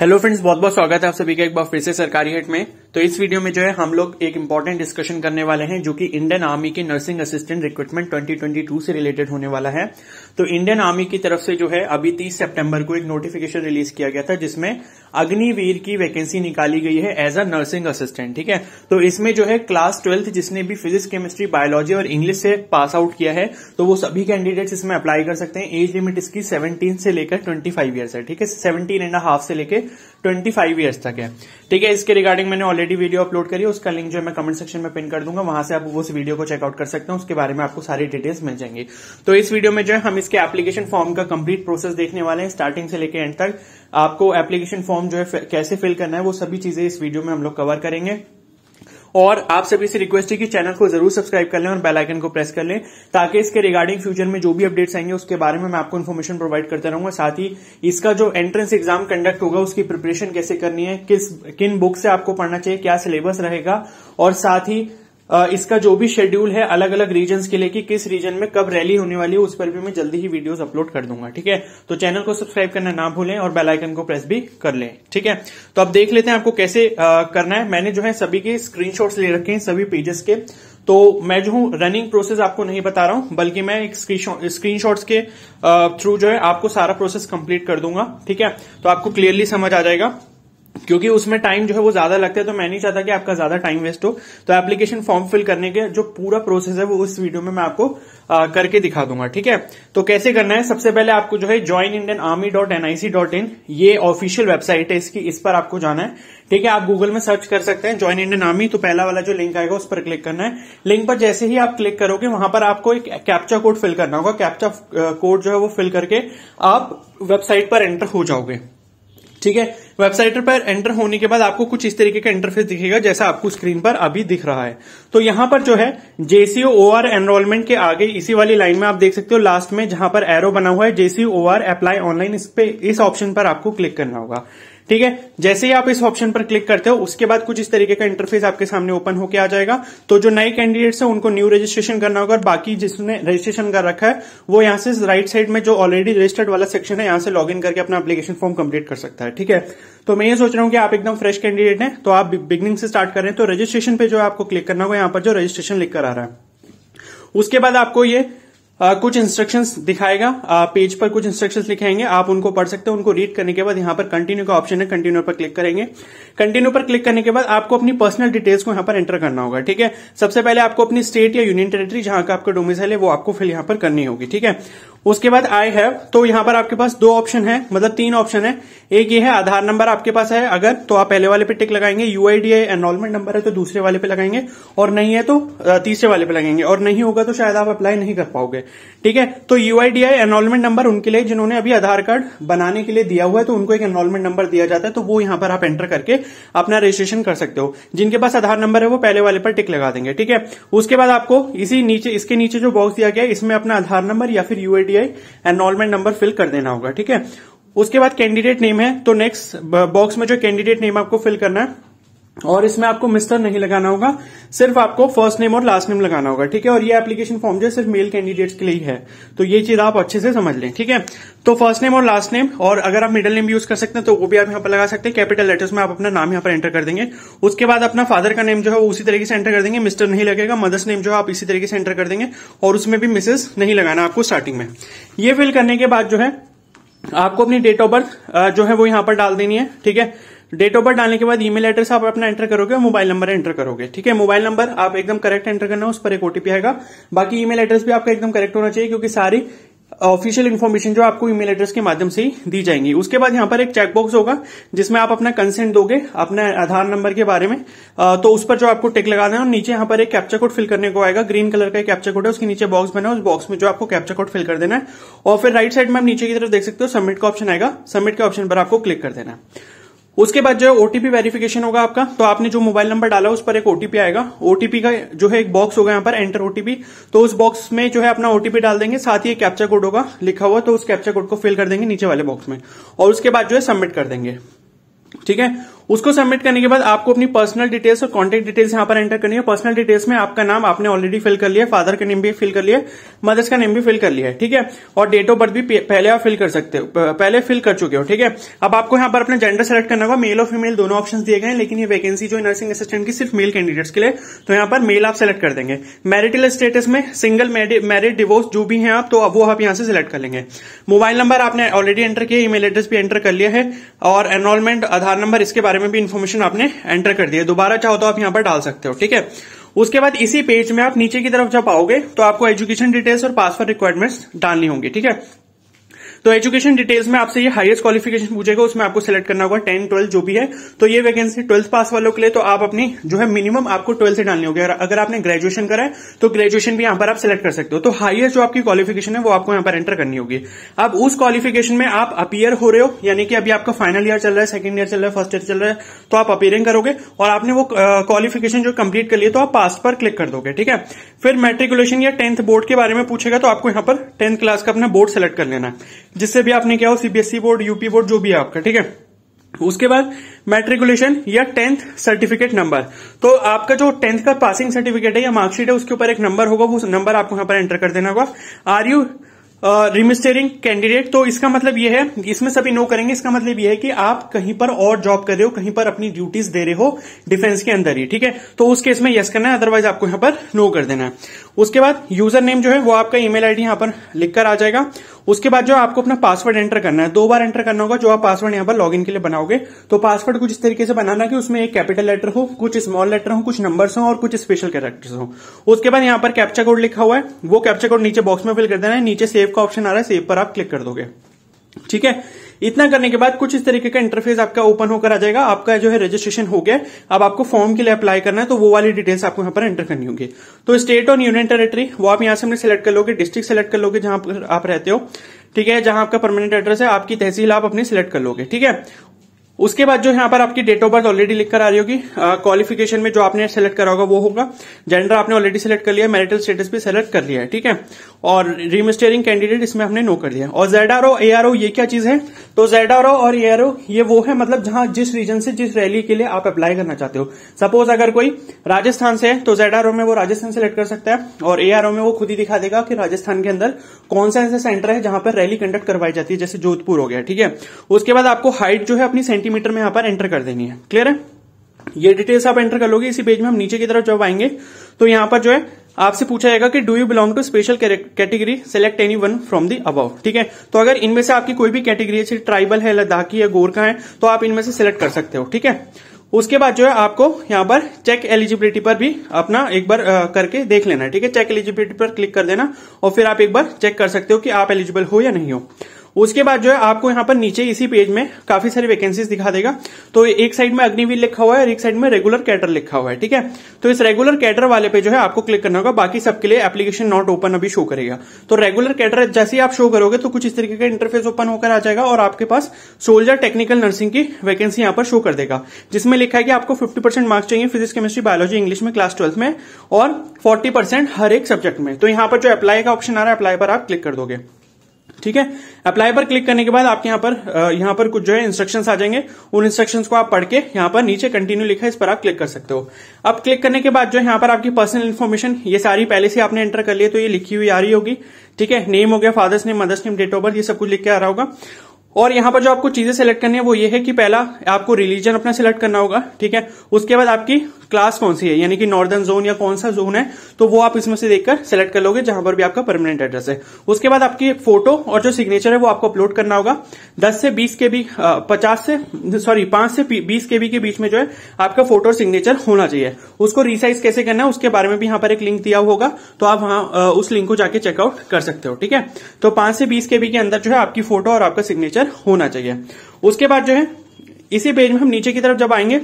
Hello friends, बहुत बहुत स्वागत है आप सभी का एक बार फिर से सरकारी हिट में। तो इस वीडियो में जो है हम लोग एक इंपॉर्टेंट डिस्कशन करने वाले हैं जो कि इंडियन आर्मी के नर्सिंग असिस्टेंट रिक्रूटमेंट 2022 से रिलेटेड होने वाला है। तो इंडियन आर्मी की तरफ से जो है अभी 30 सितंबर को एक नोटिफिकेशन रिलीज किया गया था जिसमें अग्निवीर की वैकेंसी निकाली गई है एज अ नर्सिंग असिस्टेंट। ठीक है, तो इसमें जो है क्लास 12th जिसने भी फिजिक्स, केमिस्ट्री, बायोलॉजी और इंग्लिश से पास आउट किया है तो वो सभी कैंडिडेट्स इसमें अप्लाई कर सकते हैं। एज लिमिट इसकी 17 से लेकर 25 ईयर्स है। ठीक है, 17.5 से लेकर 25 ईयर्स तक है। ठीक है, इसके रिगार्डिंग मैंने ऑलरेडी वीडियो अपलोड करी है, उसका लिंक जो है मैं कमेंट सेक्शन में पिन कर दूंगा, वहां से आप उस वीडियो को चेकआउट कर सकते हैं। उसके बारे में आपको सारी डिटेल्स मिल जाएंगी। तो इस वीडियो में जो है हम इसके एप्लीकेशन फॉर्म का कंप्लीट प्रोसेस देखने वाले हैं, स्टार्टिंग से लेकर एंड तक। आपको एप्लीकेशन फॉर्म जो है कैसे फिल करना है वो सभी चीजें इस वीडियो में हम लोग कवर करेंगे। और आप सभी से रिक्वेस्ट है कि चैनल को जरूर सब्सक्राइब कर लें और बेल आइकन को प्रेस कर लें ताकि इसके रिगार्डिंग फ्यूचर में जो भी अपडेट्स आएंगे उसके बारे में मैं आपको इन्फॉर्मेशन प्रोवाइड करता रहूंगा। साथ ही इसका जो एंट्रेंस एग्जाम कंडक्ट होगा उसकी प्रिपरेशन कैसे करनी है, किन बुक से आपको पढ़ना चाहिए, क्या सिलेबस रहेगा, और साथ ही इसका जो भी शेड्यूल है अलग अलग रीजन्स के लिए कि किस रीजन में कब रैली होने वाली है उस पर भी मैं जल्दी ही वीडियोस अपलोड कर दूंगा। ठीक है, तो चैनल को सब्सक्राइब करना ना भूलें और बेल आइकन को प्रेस भी कर लें। ठीक है, तो अब देख लेते हैं आपको कैसे करना है। मैंने जो है सभी के स्क्रीनशॉट्स ले रखे हैं सभी पेजेस के, तो मैं जो हूं रनिंग प्रोसेस आपको नहीं बता रहा हूं बल्कि मैं एक स्क्रीनशॉट्स के थ्रू जो है आपको सारा प्रोसेस कंप्लीट कर दूंगा। ठीक है, तो आपको क्लियरली समझ आ जाएगा क्योंकि उसमें टाइम जो है वो ज्यादा लगता है, तो मैं नहीं चाहता कि आपका ज्यादा टाइम वेस्ट हो। तो एप्लीकेशन फॉर्म फिल करने के जो पूरा प्रोसेस है वो उस वीडियो में मैं आपको करके दिखा दूंगा। ठीक है, तो कैसे करना है, सबसे पहले आपको जो है joinindianarmy.nic.in ये ऑफिशियल वेबसाइट है इसकी, इस पर आपको जाना है। ठीक है, आप गूगल में सर्च कर सकते हैं ज्वाइन इंडियन आर्मी, तो पहला वाला जो लिंक आएगा उस पर क्लिक करना है। लिंक पर जैसे ही आप क्लिक करोगे वहां पर आपको एक कैप्चा कोड फिल करना होगा। कैप्चा कोड जो है वो फिल करके आप वेबसाइट पर एंटर हो जाओगे। ठीक है, वेबसाइट पर एंटर होने के बाद आपको कुछ इस तरीके का इंटरफेस दिखेगा जैसा आपको स्क्रीन पर अभी दिख रहा है। तो यहां पर जो है JCOR एनरोलमेंट के आगे इसी वाली लाइन में आप देख सकते हो लास्ट में जहां पर एरो बना हुआ है JCOR अप्लाई ऑनलाइन, इस ऑप्शन पर आपको क्लिक करना होगा। ठीक है, जैसे ही आप इस ऑप्शन पर क्लिक करते हो उसके बाद कुछ इस तरीके का इंटरफेस आपके सामने ओपन होकर आ जाएगा। तो जो नए कैंडिडेट्स हैं उनको न्यू रजिस्ट्रेशन करना होगा और बाकी जिसने रजिस्ट्रेशन कर रखा है वो यहां से राइट साइड में जो ऑलरेडी रजिस्टर्ड वाला सेक्शन है यहां से लॉग इन करके अपना एप्लीकेशन फॉर्म कंप्लीट कर सकता है। ठीक है, तो मैं ये सोच रहा हूं कि आप एकदम फ्रेश कैंडिडेट हैं तो आप बिगनिंग से स्टार्ट कर रहे हैं, तो रजिस्ट्रेशन पे जो आपको क्लिक करना होगा, यहां पर जो रजिस्ट्रेशन लिख कर आ रहा है उसके बाद आपको ये कुछ इंस्ट्रक्शंस दिखाएगा, पेज पर कुछ इंस्ट्रक्शंस लिखाएंगे, आप उनको पढ़ सकते हो। उनको रीड करने के बाद यहाँ पर कंटिन्यू का ऑप्शन है, कंटिन्यू पर क्लिक करेंगे। कंटिन्यू पर क्लिक करने के बाद आपको अपनी पर्सनल डिटेल्स को यहाँ पर एंटर करना होगा। ठीक है, सबसे पहले आपको अपनी स्टेट या यूनियन टेरिटरी जहां का आपका डोमिसाइल है वो आपको फिल यहाँ पर करनी होगी। ठीक है, उसके बाद आई हैव, तो यहां पर आपके पास दो ऑप्शन है, मतलब तीन ऑप्शन है। एक ये है आधार नंबर आपके पास है अगर, तो आप पहले वाले पे टिक लगाएंगे। UIDI एनरोलमेंट नंबर है तो दूसरे वाले पे लगाएंगे, और नहीं है तो तीसरे वाले पे लगाएंगे, और नहीं होगा तो शायद आप अप्लाई नहीं कर पाओगे। ठीक है, तो UIDI एनरोलमेंट नंबर उनके लिए जिन्होंने अभी आधार कार्ड बनाने के लिए दिया हुआ है, तो उनको एक एनरोलमेंट नंबर दिया जाता है, तो वो यहां पर आप एंटर करके अपना रजिस्ट्रेशन कर सकते हो। जिनके पास आधार नंबर है वो पहले वाले पर टिक लगा देंगे। ठीक है, उसके बाद आपको इसके नीचे जो बॉक्स दिया गया है इसमें अपना आधार नंबर या फिर UIDI एनरोलमेंट नंबर फिल कर देना होगा। ठीक है, उसके बाद कैंडिडेट नेम है, तो नेक्स्ट बॉक्स में जो कैंडिडेट नेम आपको फिल करना है और इसमें आपको मिस्टर नहीं लगाना होगा, सिर्फ आपको फर्स्ट नेम और लास्ट नेम लगाना होगा। ठीक है, और ये एप्लीकेशन फॉर्म जो है सिर्फ मेल कैंडिडेट्स के लिए ही है, तो ये चीज आप अच्छे से समझ लें। ठीक है, तो फर्स्ट नेम और लास्ट नेम, और अगर आप मिडिल नेम यूज कर सकते हैं तो वो भी आप यहाँ पर लगा सकते हैं। कैपिटल लेटर्स में आप अपना नाम यहाँ पर एंटर कर देंगे। उसके बाद अपना फादर का नेम जो है वो उसी तरीके से एंटर कर देंगे, मिस्टर नहीं लगेगा। मदर्स नेम जो है आप इसी तरीके से एंटर कर देंगे और उसमें भी मिसेस नहीं लगाना आपको स्टार्टिंग में। ये फिल करने के बाद जो है आपको अपनी डेट ऑफ बर्थ जो है वो यहां पर डाल देनी है। ठीक है, डेट ऑफ बर्थ डालने के बाद ईमेल एड्रेस आप अपना एंटर करोगे और मोबाइल नंबर एंटर करोगे। ठीक है, मोबाइल नंबर आप एकदम करेक्ट एंटर करना है, उस पर एक OTP आएगा। बाकी ईमेल एड्रेस भी आपका एकदम करेक्ट होना चाहिए क्योंकि सारी ऑफिशियल इन्फॉर्मेशन जो आपको ईमेल एड्रेस के माध्यम से ही दी जाएंगी। उसके बाद यहाँ पर एक चेकबॉक्स होगा जिसमें आप अपना कंसेंट दोगे अपने आधार नंबर के बारे में, तो उस पर जो आपको टिक लगाना है, और नीचे यहाँ पर एक कैप्चा कोड फिल करने को आएगा। ग्रीन कलर का एक कैप्चा कोड है, उसके नीचे बॉक्स बना है, उस बॉक्स में जो आपको कैप्चा कोड फिल कर देना है। और फिर राइट साइड में आप नीचे की तरफ देख सकते हो सबमिट का ऑप्शन आएगा, सबमिट के ऑप्शन पर आपको क्लिक कर देना है। उसके बाद जो है OTP वेरिफिकेशन होगा आपका, तो आपने जो मोबाइल नंबर डाला उस पर एक OTP आएगा। OTP का जो है एक बॉक्स होगा यहाँ पर एंटर OTP, तो उस बॉक्स में जो है अपना OTP डाल देंगे, साथ ही एक कैप्चा कोड होगा लिखा हुआ, तो उस कैप्चा कोड को फिल कर देंगे नीचे वाले बॉक्स में और उसके बाद जो है सबमिट कर देंगे। ठीक है, उसको सबमिट करने के बाद आपको अपनी पर्सनल डिटेल्स और कॉन्टेक्ट डिटेल्स यहाँ पर एंटर करनी है। पर्सनल डिटेल्स में आपका नाम आपने ऑलरेडी फिल कर लिया, फादर का नेम भी फिल कर लिया, मदर्स का नेम भी फिल कर लिया है, ठीक है। और डेट ऑफ बर्थ भी पहले आप फिल कर सकते हो, पहले फिल कर चुके हो, ठीक है। अब आपको यहाँ पर अपना जेंडर सेलेक्ट करना होगा, मेल और फीमेल दोनों ऑप्शन दिए गए हैं, लेकिन ये वैकेंसी जो नर्सिंग असिस्टेंट की सिर्फ मेल कैंडिडेट्स के लिए, तो यहाँ पर मेल आप सेलेक्ट कर देंगे। मैरिटल स्टेटस में सिंगल, मैरिड, डिवोर्स जो भी हैं आप, तो अब वो आप यहाँ से सिलेक्ट कर लेंगे। मोबाइल नंबर आपने ऑलरेडी एंटर किया, ईमेल एड्रेस भी एंटर कर लिया है, और एनरोलमेंट, आधार नंबर, इसके बारे में भी इन्फॉर्मेशन आपने एंटर कर दिया। दोबारा चाहो तो आप यहां पर डाल सकते हो, ठीक है। उसके बाद इसी पेज में आप नीचे की तरफ जब आओगे तो आपको एजुकेशन डिटेल्स और पासवर्ड रिक्वायरमेंट्स डालनी होंगी, ठीक है। तो एजुकेशन डिटेल्स में आपसे ये हाईएस्ट क्वालिफिकेशन पूछेगा, उसमें आपको सिलेक्ट करना होगा 10, 12 जो भी है। तो ये वैकेंसी 12th पास वालों के लिए, तो आप अपनी जो है मिनिमम आपको 12 से डालनी होगी। अगर आपने ग्रेजुएशन करा है तो ग्रेजुएशन भी यहां पर आप सिलेक्ट कर सकते हो। तो हाईएस्ट जो आपकी क्वालिफिकेशन है वो आपको यहां पर एंटर करनी होगी। अब उस क्वालिफिकेशन में आप अपीयर हो रहे हो, यानी कि अभी आपका फाइनल ईयर चल रहा है, सेकंड ईयर चल रहा है, फर्स्ट ईयर चल रहा है, तो आप अपीयरिंग करोगे और आपने वो क्वालिफिकेशन जो कंप्लीट कर लिया तो आप पास पर क्लिक कर दोगे, ठीक है। फिर मैट्रिकुलेशन या 10th बोर्ड के बारे में पूछेगा, तो आपको यहां पर 10th क्लास का अपना बोर्ड सेलेक्ट कर लेना है, जिससे भी आपने क्या हो, सीबीएसई बोर्ड, यूपी बोर्ड जो भी है आपका, ठीक है। उसके बाद मैट्रिकुलेशन या 10th सर्टिफिकेट नंबर, तो आपका जो 10th का पासिंग सर्टिफिकेट है या मार्कशीट है उसके ऊपर एक नंबर होगा, वो नंबर आपको यहां पर एंटर कर देना होगा। आर यू रिमिस्टरिंग कैंडिडेट, तो इसका मतलब ये है, इसमें सभी नो करेंगे, इसका मतलब ये है कि आप कहीं पर और जॉब कर रहे हो, कहीं पर अपनी ड्यूटीज दे रहे हो डिफेंस के अंदर ही, ठीक है। तो उस केस में यस करना है, अदरवाइज आपको यहां पर नो कर देना है। उसके बाद यूजर नेम जो है वो आपका ईमेल आईडी यहां पर लिखकर आ जाएगा। उसके बाद जो आपको अपना पासवर्ड एंटर करना है, 2 बार एंटर करना होगा। जो आप पासवर्ड यहां पर लॉगिन के लिए बनाओगे, तो पासवर्ड कुछ इस तरीके से बनाना कि उसमें एक कैपिटल लेटर हो, कुछ स्मॉल लेटर हो, कुछ नंबर्स हो और कुछ स्पेशल कैरेक्टर्स हो। उसके बाद यहां पर कैप्चा कोड लिखा हुआ है, वो कैप्चा कोड नीचे बॉक्स में फिल कर देना है। नीचे सेव का ऑप्शन आ रहा है, सेव पर आप क्लिक कर दोगे, ठीक है। इतना करने के बाद कुछ इस तरीके का इंटरफेस आपका ओपन होकर आ जाएगा। आपका जो है रजिस्ट्रेशन हो गया। अब आपको फॉर्म के लिए अप्लाई करना है, तो वो वाली डिटेल्स आपको यहां पर एंटर करनी होगी। तो स्टेट और यूनियन टेरिटरी वो आप यहां से अपने सिलेक्ट कर लोगे, डिस्ट्रिक्ट सिलेक्ट कर लोगे जहां पर आप रहते हो, ठीक है। जहां आपका परमानेंट एड्रेस है, आपकी तहसील आप अपनी सिलेक्ट कर लोगे, ठीक है। उसके बाद जो यहाँ पर आपकी डेट ऑफ बर्थ ऑलरेडी लिखकर आ रही होगी। क्वालिफिकेशन में जो आपने सेलेक्ट करा होगा वो होगा। जेंडर आपने ऑलरेडी सेलेक्ट कर लिया, मैरिटल स्टेटस भी सेलेक्ट कर लिया है, ठीक है। और रिमिस्टरिंग कैंडिडेट इसमें हमने नो कर दिया। और ZRO ARO ये क्या चीज है, तो ZRO और ARO ये वो है, मतलब जहां जिस रीजन से जिस रैली के लिए आप अप्लाई करना चाहते हो। सपोज अगर कोई राजस्थान से है तो ZRO में वो राजस्थान सेलेक्ट कर सकता है, और ARO में वो खुद ही दिखा देगा कि राजस्थान के अंदर कौन सा ऐसा सेंटर है जहां पर रैली कंडक्ट करवाई जाती है, जैसे जोधपुर हो गया, ठीक है। उसके बाद आपको हाइट जो है अपनी सेंटीमीटर में यहां पर एंटर कर देनी है, क्लियर है। ये डिटेल्स आप एंटर कर लोगे। इसी पेज में हम नीचे की तरफ जब आएंगे तो यहां पर जो है आपसे पूछा जाएगा कि do you belong to special category, select any one from the above, ठीक है। तो अगर इनमें से आपकी कोई भी कैटेगरी है, ट्राइबल है, लद्दाखी है, गोरखा है, तो आप इनमें से सिलेक्ट कर सकते हो, ठीक है। उसके बाद जो है आपको यहां पर चेक एलिजिबिलिटी पर भी अपना एक बार करके देख लेना है, ठीक है। चेक एलिजिबिलिटी पर क्लिक कर देना और फिर आप एक बार चेक कर सकते हो कि आप एलिजिबल हो या नहीं हो। उसके बाद जो है आपको यहां पर नीचे इसी पेज में काफी सारी वैकेंसीज दिखा देगा। तो एक साइड में अग्निवीर लिखा हुआ है और एक साइड में रेगुलर कैडर लिखा हुआ है, ठीक है। तो इस रेगुलर कैडर वाले पे जो है आपको क्लिक करना होगा। बाकी सबके लिए एप्लीकेशन नॉट ओपन अभी शो करेगा। तो रेगुलर कैडर जैसे ही आप शो करोगे तो कुछ इस तरीके का इंटरफेस ओपन होकर आ जाएगा और आपके पास सोल्जर टेक्निकल नर्सिंग की वैकेंसी यहां पर शो कर देगा, जिसमें लिखा है कि आपको 50% मार्क्स चाहिए फिजिक्स, केमिस्ट्री, बायोलॉजी, इंग्लिश में क्लास 12th में, और 40% हर एक सब्जेक्ट में। तो यहां पर जो अप्लाई का ऑप्शन आ रहा है, अप्लाई पर आप क्लिक कर दोगे, ठीक है। अप्लाई पर क्लिक करने के बाद आपके यहां पर कुछ जो है इंस्ट्रक्शंस आ जाएंगे। उन इंस्ट्रक्शंस को आप पढ़ के यहां पर नीचे कंटिन्यू लिखा है, इस पर आप क्लिक कर सकते हो। अब क्लिक करने के बाद जो है यहां पर आपकी पर्सनल इन्फॉर्मेशन ये सारी पहले से आपने एंटर कर ली है, तो ये लिखी हुई आ रही होगी, ठीक है। नेम हो गया, father's name, mother's name, date of birth, ये सब कुछ लिख के आ रहा होगा। और यहां पर जो आपको चीजें सेलेक्ट करनी है वो ये है कि पहला आपको रिलीजन अपना सिलेक्ट करना होगा, ठीक है। उसके बाद आपकी क्लास कौन सी है, यानी कि नॉर्दर्न जोन या कौन सा जोन है, तो वो आप इसमें से देखकर सिलेक्ट कर लोगे जहां पर भी आपका परमानेंट एड्रेस है। उसके बाद आपकी फोटो और जो सिग्नेचर है वो आपको अपलोड करना होगा। 5 से 20 केबी के बीच में जो है आपका फोटो और सिग्नेचर होना चाहिए। उसको रिसाइज कैसे करना है उसके बारे में भी यहां पर एक लिंक दिया होगा, तो आप वहां उस लिंक को जाके चेकआउट कर सकते हो, ठीक है। तो 5 से 20 केबी के अंदर जो है आपकी फोटो और आपका सिग्नेचर होना चाहिए। उसके बाद जो है इसी पेज में हम नीचे की तरफ जब आएंगे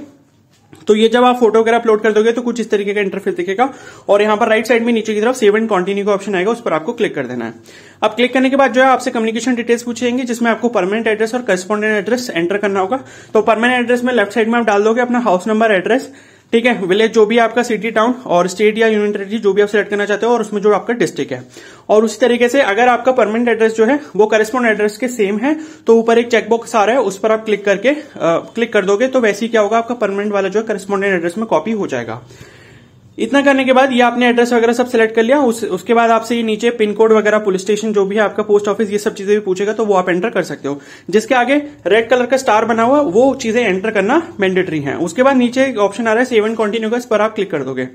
तो ये जब आप फोटो वगैरह अपलोड कर दोगे तो कुछ इस तरीके का इंटरफेस दिखेगा, और यहां पर राइट साइड में नीचे की तरफ सेव एंड कंटिन्यू का ऑप्शन आएगा, उस पर आपको क्लिक कर देना है। अब क्लिक करने के बाद जो है आपसे कम्युनिकेशन डिटेल्स पूछेंगे, जिसमें आपको परमानेंट एड्रेस और करस्पॉन्डेंट एड्रेस एंटर करना होगा। तो परमानेंट एड्रेस में लेफ्ट साइड में आप डाल दोगे अपना हाउस नंबर, एड्रेस, ठीक है, विलेज जो भी आपका सिटी टाउन और स्टेट या यूनियन टेरिटरी जो भी आप सिलेक्ट करना चाहते हो और उसमें जो आपका डिस्ट्रिक्ट है। और उसी तरीके से अगर आपका परमानेंट एड्रेस जो है वो करेस्पॉन्ड एड्रेस के सेम है तो ऊपर एक चेकबॉक्स आ रहा है, उस पर आप क्लिक कर दोगे तो वैसे ही क्या होगा, आपका परमानेंट वाला जो है करेस्पॉन्डेंट एड्रेस में कॉपी हो जाएगा। इतना करने के बाद ये आपने एड्रेस वगैरह सब सिलेक्ट कर लिया। उसके बाद आपसे ये नीचे पिन कोड वगैरह, पुलिस स्टेशन जो भी है आपका, पोस्ट ऑफिस, ये सब चीजें भी पूछेगा तो वो आप एंटर कर सकते हो। जिसके आगे रेड कलर का स्टार बना हुआ वो चीजें एंटर करना मैंडेटरी है। उसके बाद नीचे एक ऑप्शन आ रहा है सेव एंड कंटिन्यू का, इस पर आप क्लिक कर दोगे।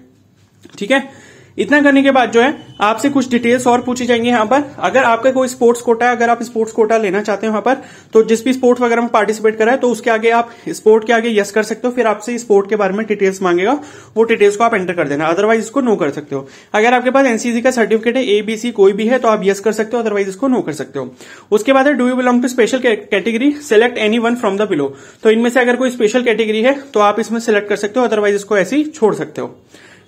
ठीक है, इतना करने के बाद जो है आपसे कुछ डिटेल्स और पूछी जाएंगी यहाँ पर। अगर आपका कोई स्पोर्ट्स कोटा है, अगर आप स्पोर्ट्स कोटा लेना चाहते हैं वहां पर, तो जिस भी स्पोर्ट्स वगैरह में पार्टिसिपेट करा है तो उसके आगे आप स्पोर्ट के आगे यस कर सकते हो। फिर आपसे स्पोर्ट के बारे में डिटेल्स मांगेगा, वो डिटेल्स को आप एंटर कर देना, अदरवाइज इसको नो कर सकते हो। अगर आपके पास एनसीसी का सर्टिफिकेट है, एबीसी कोई भी है, तो आप यस कर सकते हो, अदरवाइज इसको नो कर सकते हो। उसके बाद है do you belong to special category, select any one from the below. तो इनमें से अगर कोई स्पेशल कैटेगरी है तो आप इसमें सेलेक्ट कर सकते हो, अदरवाइज इसको ऐसे ही छोड़ सकते हो।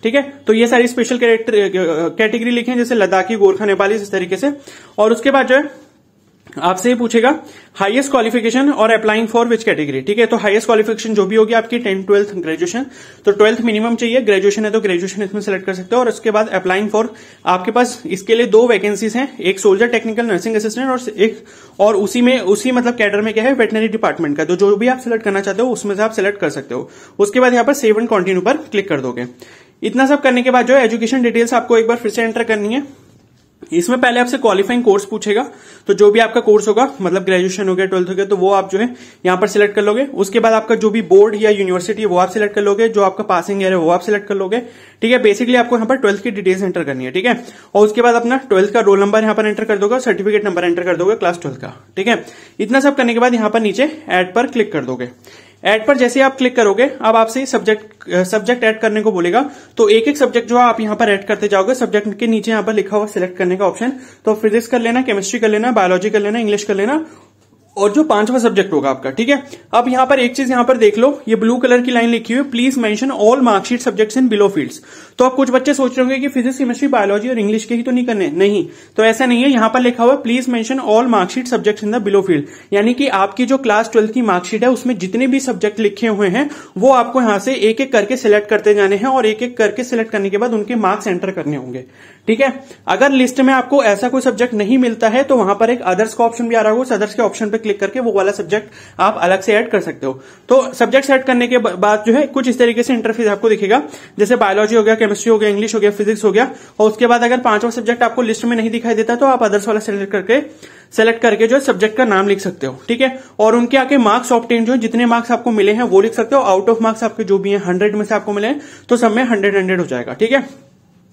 ठीक है, तो ये सारी स्पेशल कैटेगरी लिखे हैं, जैसे लद्दाखी, गोरखा, नेपाली, इस तरीके से। और उसके बाद जो है आपसे ही पूछेगा हाईएस्ट क्वालिफिकेशन और अप्लाइंग फॉर विच कैटेगरी। ठीक है, तो हाईएस्ट क्वालिफिकेशन जो भी होगी आपकी 10th 12th ग्रेजुएशन, तो 12th मिनिमम चाहिए, ग्रेजुएशन है तो ग्रेजुएशन इसमें सेलेक्ट कर सकते हो। और उसके बाद अप्लाइंग फॉर, आपके पास इसके लिए 2 वैकेंसीज हैं, एक सोल्जर टेक्निकल नर्सिंग असिस्टेंट और उसी मतलब कैडर में क्या है, वेटनरी डिपार्टमेंट का। तो जो भी आप सिलेक्ट करना चाहते हो उसमें से आप सिलेक्ट कर सकते हो। उसके बाद यहाँ पर सेव एंड कंटिन्यू पर क्लिक कर दोगे। इतना सब करने के बाद जो है एजुकेशन डिटेल्स आपको एक बार फिर से एंटर करनी है। इसमें पहले आपसे क्वालिफाइंग कोर्स पूछेगा, तो जो भी आपका कोर्स होगा, मतलब ग्रेजुएशन हो गया, 12th हो गया, तो वो आप जो है यहां पर सिलेक्ट कर लोगे। उसके बाद आपका जो भी बोर्ड या यूनिवर्सिटी है वो आप सिलेक्ट कर लोगे, जो आपका पासिंग ईयर है वो आप सिलेक्ट कर लोगे। ठीक है, बेसिकली आपको यहाँ पर 12th की डिटेल्स एंटर करनी है। ठीक है, और उसके बाद अपना 12th का रोल नंबर यहाँ पर एंटर कर दोगे, सर्टिफिकेट नंबर एंटर कर दोगे क्लास 12th का। ठीक है, इतना सब करने के बाद यहाँ पर नीचे ऐड पर क्लिक कर दोगे। ऐड पर जैसे आप क्लिक करोगे, अब आपसे सब्जेक्ट ऐड करने को बोलेगा, तो एक एक सब्जेक्ट जो आप यहाँ पर ऐड करते जाओगे। सब्जेक्ट के नीचे यहाँ पर लिखा हुआ सिलेक्ट करने का ऑप्शन, तो फिजिक्स कर लेना, केमिस्ट्री कर लेना, बायोलॉजी कर लेना, इंग्लिश कर लेना, और जो 5वां सब्जेक्ट होगा आपका। ठीक है, अब यहाँ पर एक चीज यहाँ पर देख लो, ये ब्लू कलर की लाइन लिखी हुई है, please mention all marksheet subjects in below fields. तो अब कुछ बच्चे सोच रहे होंगे कि फिजिक्स, केमिस्ट्री, बायोलॉजी और इंग्लिश के ही तो नहीं करने, नहीं, तो ऐसा नहीं है। यहाँ पर लिखा हुआ please mention all marksheet subjects in the below field, यानी कि आपकी जो क्लास 12th की मार्कशीट है उसमें जितने भी सब्जेक्ट लिखे हुए हैं वो आपको यहाँ से एक एक करके सिलेक्ट करते जाने हैं, और एक एक करके सिलेक्ट करने के बाद उनके मार्क्स एंटर करने होंगे। ठीक है, अगर लिस्ट में आपको ऐसा कोई सब्जेक्ट नहीं मिलता है तो वहां पर एक अदर्स का ऑप्शन भी आ रहा होगा, उस अदर्स के ऑप्शन पर क्लिक करके वो वाला सब्जेक्ट आप अलग से ऐड कर सकते हो। तो सब्जेक्ट ऐड करने के बाद जो है कुछ इस तरीके से इंटरफेस आपको दिखेगा, जैसे बायोलॉजी हो गया, केमिस्ट्री हो गया, इंग्लिश हो गया, फिजिक्स हो गया। और उसके बाद अगर 5वां सब्जेक्ट आपको लिस्ट में नहीं दिखाई देता तो आप अदर्स वाला सेलेक्ट करके जो है सब्जेक्ट का नाम लिख सकते हो। ठीक है, और उनके आके मार्क्स ऑब्टेन, जो जितने मार्क्स आपको मिले हैं वो लिख सकते हो। आउट ऑफ मार्क्स आपके जो भी हैं 100 में से आपको मिले हैं तो सब में 100 हो जाएगा। ठीक है,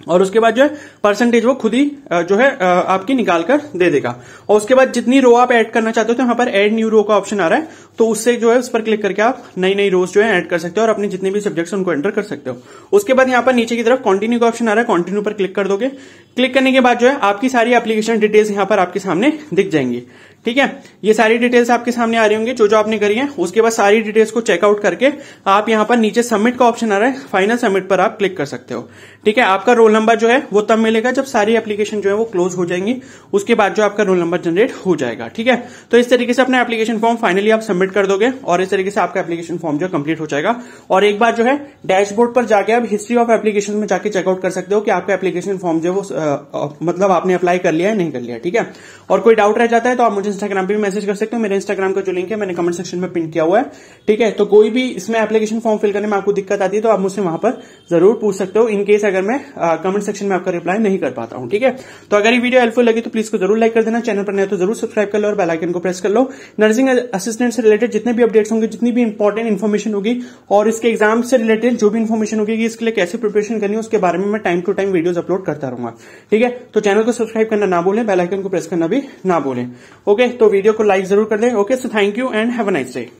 और उसके बाद जो है परसेंटेज वो खुद ही जो है आपकी निकाल कर दे देगा। और उसके बाद जितनी रो आप ऐड करना चाहते हो तो यहाँ पर ऐड न्यू रो का ऑप्शन आ रहा है, तो उससे जो है उस पर क्लिक करके आप नई नई रोज जो है ऐड कर सकते हो और अपने जितने भी सब्जेक्ट्स उनको एंटर कर सकते हो। उसके बाद यहाँ पर नीचे की तरफ कंटिन्यू का ऑप्शन आ रहा है, कंटिन्यू पर क्लिक कर दोगे। क्लिक करने के बाद जो है आपकी सारी एप्लीकेशन डिटेल्स यहाँ पर आपके सामने दिख जाएंगी। ठीक है, ये सारी डिटेल्स आपके सामने आ रही होंगी जो आपने करी है। उसके बाद सारी डिटेल्स को चेकआउट करके आप यहाँ पर नीचे सबमिट का ऑप्शन आ रहा है, फाइनल सबमिट पर आप क्लिक कर सकते हो। ठीक है, आपका रोल नंबर जो है वो तब मिलेगा जब सारी एप्लीकेशन जो है वो क्लोज हो जाएंगी, उसके बाद जो आपका रोल नंबर जनरेट हो जाएगा। ठीक है, तो इस तरीके से अपना एप्लीकेशन फॉर्म फाइनली आप सबमिट कर दोगे और इस तरीके से आपका एप्लीकेशन फॉर्म जो कंप्लीट हो जाएगा। और एक बार जो है डैशबोर्ड पर जाके आप हिस्ट्री ऑफ एप्लीकेशन में जाके चेकआउट कर सकते हो कि आपका एप्लीकेशन फॉर्म जो है वो मतलब आपने अप्लाई कर लिया है नहीं कर लिया। ठीक है, और कोई डाउट रह जाता है तो आप मुझे इंस्टाग्राम पे भी मैसेज कर सकते हो, मेरे इंस्टाग्राम का जो लिंक है मैंने कमेंट सेक्शन में पिन किया हुआ है। ठीक है, तो कोई भी इसमें एप्लीकेशन फॉर्म फिल करने में आपको दिक्कत आती है तो आप मुझसे वहां पर जरूर पूछ सकते हो, इन केस अगर मैं कमेंट सेक्शन में आपका रिप्लाई नहीं कर पाता हूं। ठीक है, तो अगर ये वीडियो हेल्पफुल लगी तो प्लीज को जरूर लाइक कर देना, चैनल पर नए तो जरूर सब्सक्राइब कर लो और बेल आइकन को प्रेस कर लो। नर्सिंग असिस्टेंट से रिलेटेड जितने भी अपडेट्स होंगे, जितनी भी इंपॉर्टेंट इन्फॉर्मेशन होगी और इसके एग्जाम से रिलेटेड जो भी इन्फॉर्मेशन होगी, इसके लिए कैसे प्रिपरेशन करनी है उसके बारे में मैं time to time videos upload करता रहूंगा। ठीक है, तो चैनल को सब्सक्राइब करना ना भूलें, बेल आइकन को प्रेस करना भी ना भूलें। ओके, तो वीडियो को लाइक जरूर कर दें। Okay, so thank you and have a nice day.